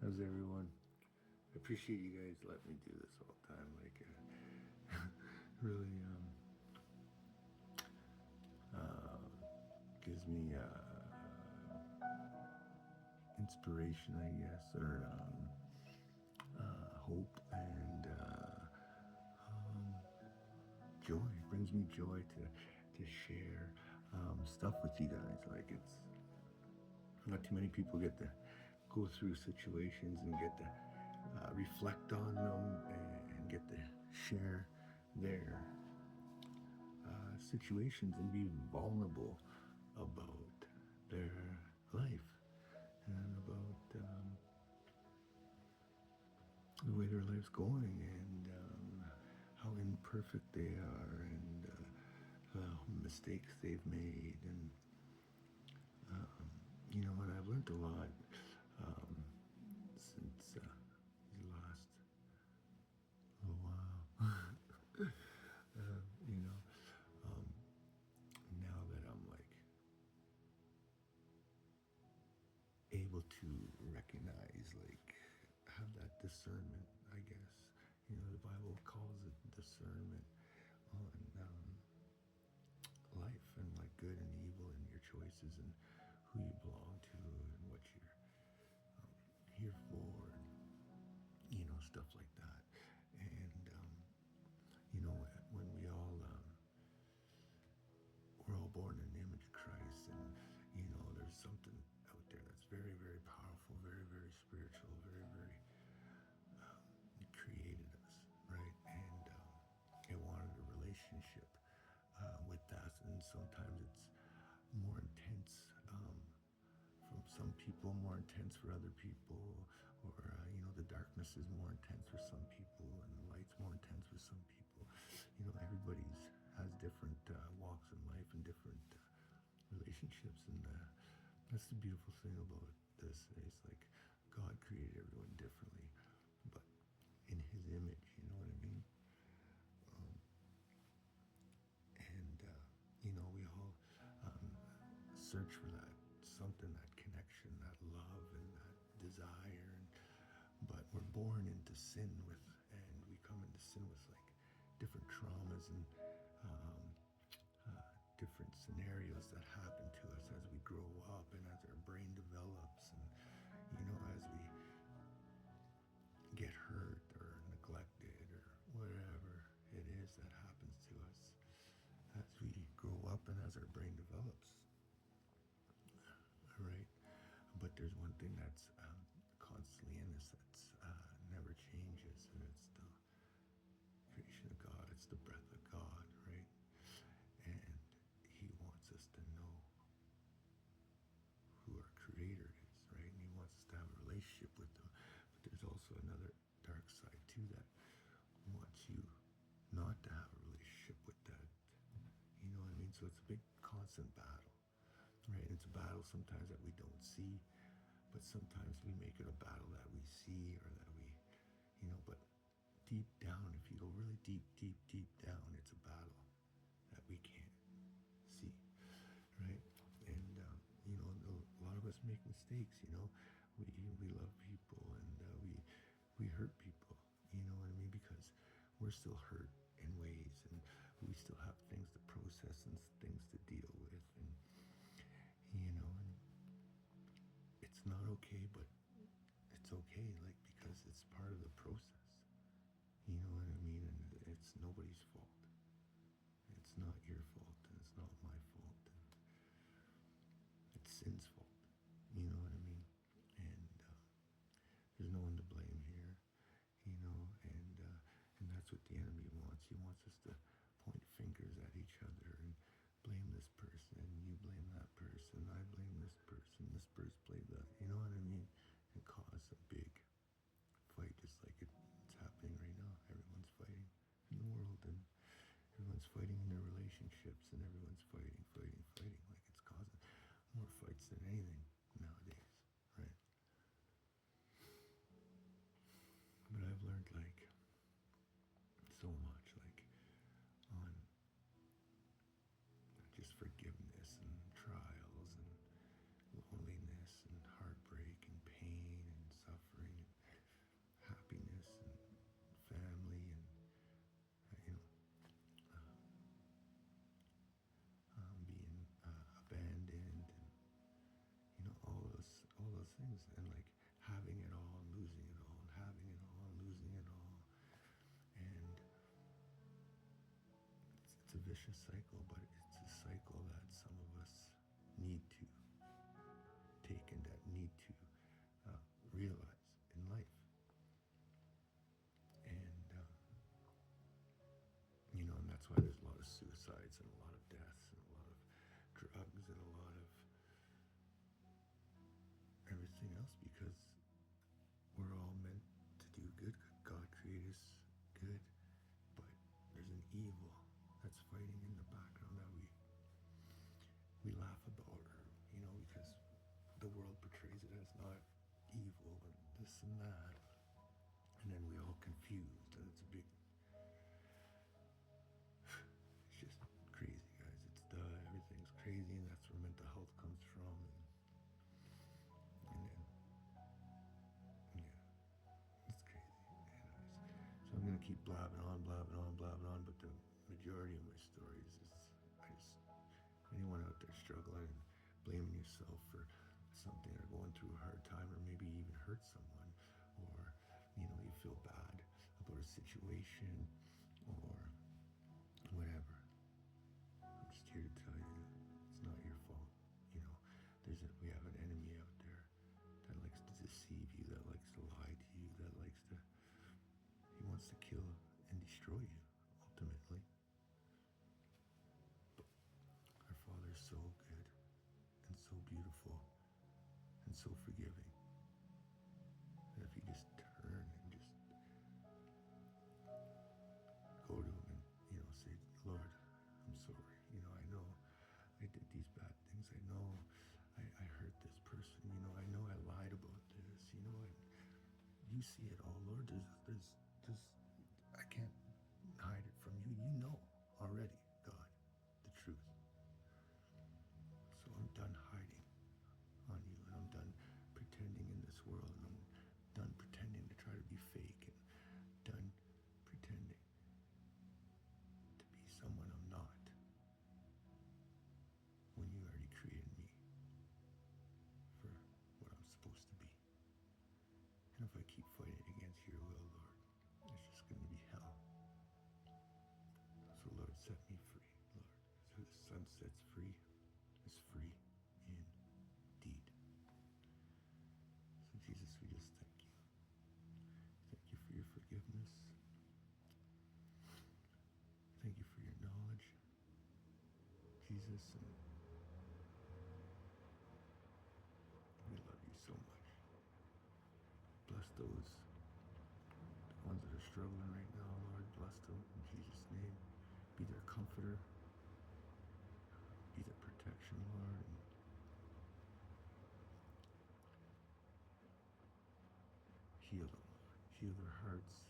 How's everyone? I appreciate you guys letting me do this all the time. Really gives me inspiration, I guess, or hope and joy. It brings me joy to share stuff with you guys. Like it's not too many people get to go through situations and get to reflect on them and get to share their situations and be vulnerable about their life and about the way their life's going and how imperfect they are and mistakes they've made and and I've learned a lot since these last little while. you know, now that I'm like able to recognize, like, have that discernment, I guess. The Bible calls it discernment on life and like good and evil and your choices and who you belong to and what you're here for, and, stuff like that. And, when we're all born in the image of Christ, and, there's something out there that's very, very powerful, very, very spiritual, very, very, it created us, right? And it wanted a relationship with us, and sometimes it's more intense from some people, more intense for other people, or the darkness is more intense for some people, and the light's more intense for some people. Everybody's has different walks in life and different relationships, and that's the beautiful thing about this. It's like God created everyone differently, but in His image. You know what I mean? And we all search for that something, that connection, that love, and that desire. But we're born into sin and we come into sin with like different traumas and different scenarios that happen to us as we grow up and as our brain develops, and as we get hurt or neglected or whatever it is that happens to us as we grow up and as our brain develops. All right. But there's one thing that's constantly in us that's never changes, and it's the creation of God. It's the breath of God, right? And He wants us to know who our Creator is, right? And He wants us to have a relationship with Him. But there's also another dark side too that wants you not to have a relationship with that. You know what I mean? So it's a big constant battle, right? It's a battle sometimes that we don't see, but sometimes we make it a battle that we see, or that we, but deep down, if you go really deep, deep, deep down, it's a battle that we can't see, right? And, a lot of us make mistakes, we love people, and we hurt people, you know what I mean? Because we're still hurt in ways, and we still have things to process and things to deal with, and, and it's not okay, but it's okay, like, because it's part of the process. You know what I mean? And it's nobody's fault. It's not your fault, and it's not my fault. And it's sin's fault. You know what I mean? And there's no one to blame here. And that's what the enemy wants. He wants us to point fingers at each other and blame this person, you blame that person, I blame this person blame that. You know what I mean? And cause a big fight, just like it's happening right now. Everyone's fighting in the world, and everyone's fighting in their relationships, and everyone's fighting. Like it's causing more fights than anything nowadays, right? But I've learned like so much, like on just forgiveness and trials and loneliness and heartbreak and pain and suffering things, and like having it all and losing it all, and having it all and losing it all. And it's a vicious cycle, but it's a cycle that some of us need to take and that need to realize in life. And and that's why there's a lot of suicides and a lot of deaths and a lot of drugs and a lot of everything else, because we're all meant to do good. God created us good, but there's an evil that's fighting in the background that we laugh about, or because the world portrays it as not evil and this and that, and then we all confused, and it's a big, it's just crazy, guys. Everything's crazy, and that's where mental health comes from, and then yeah, it's crazy. Anyways, so I'm gonna keep blabbing on, but the majority of my stories is anyone out there struggling and blaming yourself for something, or going through a hard time, or maybe even hurt someone, or you feel bad about a situation or whatever. I'm just here to tell you it's not your fault. We have an enemy out there that likes to deceive you, that likes to lie to you, he wants to kill and destroy you ultimately. But our Father is so good and so beautiful and so forgiving that if you just turn and just go to him and say, Lord, I'm sorry. I know I did these bad things. I know I hurt this person. I know I lied about this. You see it all, Lord. There's I can't hide it from you. You know already, God, the truth. So I'm done hiding on you, and I'm done pretending in this world, and I'm done pretending to try to be fake, and done pretending to be someone I'm not, when you already created me for what I'm supposed to be. And if I keep fighting against your will, Lord, it's just going to be hell. So Lord, set me free, Lord. So the sun sets free is free indeed. So Jesus, we just thank you. Thank you for your forgiveness. Thank you for your knowledge, Jesus, and we love you so much. Bless those ones that are struggling right now, Lord. Bless them in Jesus' name. Be their comforter. Be their protection, Lord. And heal them, Lord. Heal their hearts.